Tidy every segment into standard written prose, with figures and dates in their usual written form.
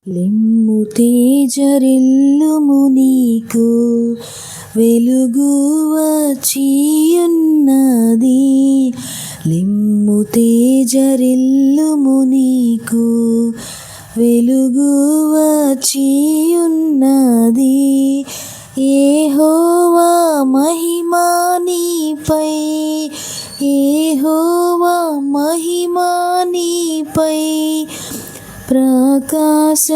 లిమ్ము తేజరిల్లుము నీకు వెలుగు వచ్చియున్నది. లిమ్ము తేజరిల్లుము నీకు వెలుగు వచ్చియున్నది. యెహోవా మహిమా నీపై, యెహోవా మహిమా నీపై ప్రకాశముగానుదయించే,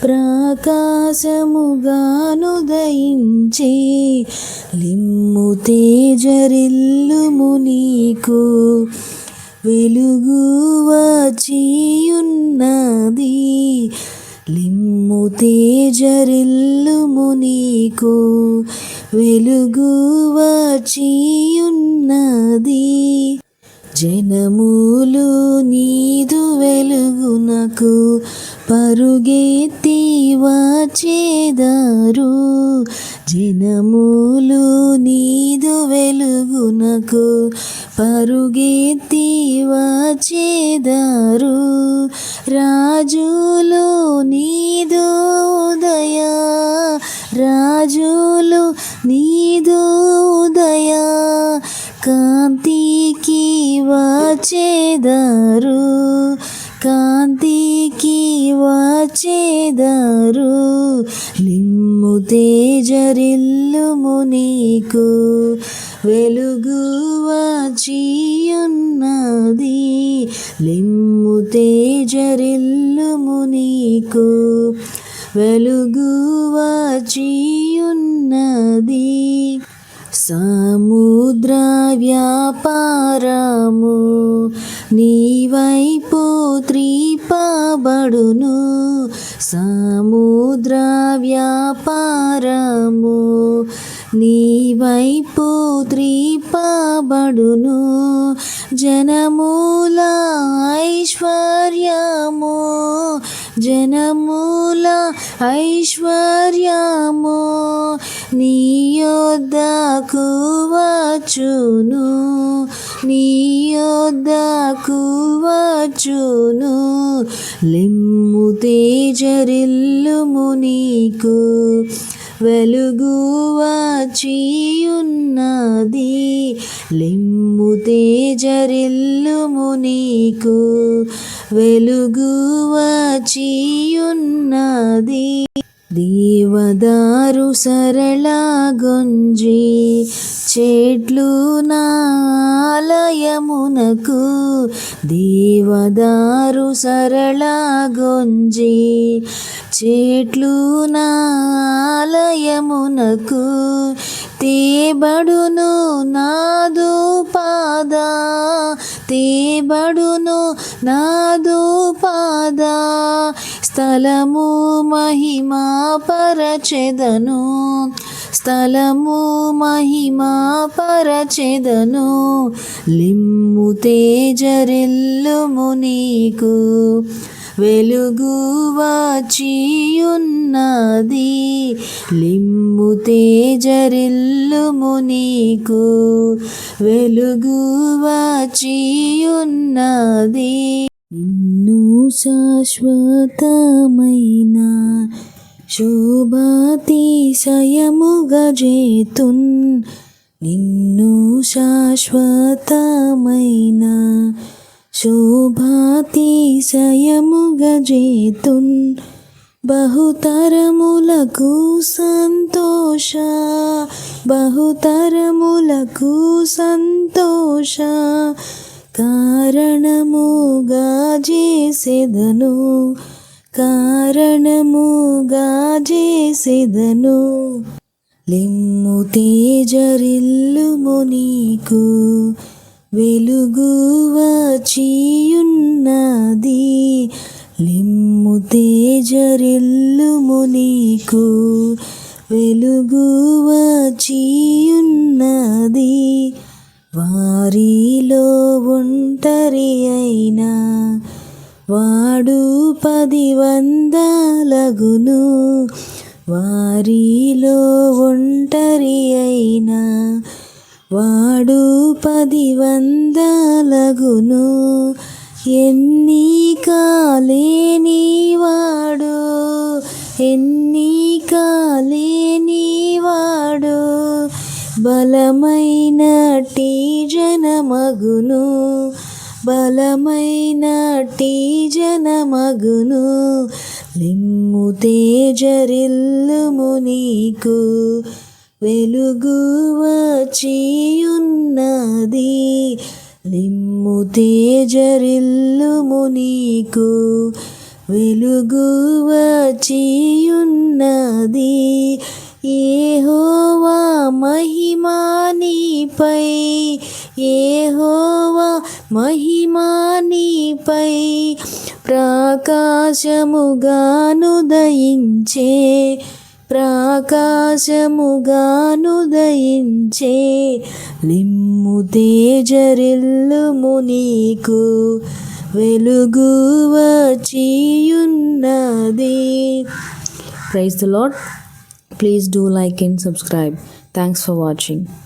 ప్రకాశముగానుదయించే. లిమ్ము తేజరిల్లుము నీకు వెలుగు వచ్చియున్నది. లిమ్ము తేజరిల్లుము నీకు వెలుగు వచ్చియున్నది. జనములు నీదు వెలుగునకు పరుగెత్తి వచ్చెదరు. జనములు నీదు వెలుగునకు పరుగెత్తి వచ్చెదరు. రాజులు నీదు ఉదయ, రాజులు నీదు ఉదయ కాంతికి వచ్చెదరు, కాంతికి వచ్చెదరు. లిమ్ము తేజరిల్లుము నీకు వెలుగు వచ్చియున్నది. లిమ్ము తేజరిల్లుము నీకు వెలుగు వచ్చియున్నది. సముద్ర వ్యాపారము నీవైపు త్రిప్పబడును. సముద్ర వ్యాపారము నీవైపు త్రిప్పబడును. జనముల ఐశ్వర్యము, జనముల ఐశ్వర్యము నీ యొద్దకు వచ్చును, నీ యొద్దకు వచ్చును. లిమ్ము తేజరిల్లుము నీకు వెలుగు వచ్చియున్నది. లిమ్ము తేజరిల్లుము నీకు వెలుగు వచ్చియున్నది. దేవదారు సరళ గొంజి చెట్లు నాలయమునకు, దేవదారు సరళ గొంజి చెట్లు నాలయమునకు తేబడును నాదు పాద, తేబడును నాదు పాద. స్థలము మహిమా పరచెదను, స్థలము మహిమా పరచెదను. లిమ్ము తేజరిల్లుము నీకు వెలుగు వచ్చియున్నది. లిమ్ము తేజరిల్లుము నీకు వెలుగు వచ్చియున్నది. నిన్ను శాశ్వతమైన శోభాతిశయముగా చేతున్, నిన్ను శాశ్వతమైన శోభాతిశయముగా చేతున్. బహుతరములకు సంతోష, బహుతరములకు సంతోష కారణముగా చేసెదను, కారణముగా చేసెదను. లిమ్ము తేజరిల్లుము నీకు వెలుగు వచ్చియున్నది. లిమ్ము తేజరిల్లుము నీకు వెలుగు వచ్చియున్నది. వారిలో ఒంటరి అయినా వాడు 10 వందలగును. వారిలో ఒంటరి అయినా వాడు 10 వందలగును. ఎన్నికలేనివాడు ఎన్నికలేనివాడు బలమైనట్టి జనమగును బలమైనట్టి జనమగును. లిమ్ము తేజరిల్లుము నీకు వెలుగు వచ్చియున్నది. లిమ్ము తేజరిల్లుము నీకు వెలుగు వచ్చియున్నది. యెహోవా మహిమా నీపై యెహోవా మహిమా నీపై ప్రకాశముగానుదయించే ప్రకాశముగానుదయించే. లిమ్ము తేజరిల్లుము నీకు వెలుగు వచ్చియున్నది. Praise the Lord. Please do like and subscribe. Thanks for watching.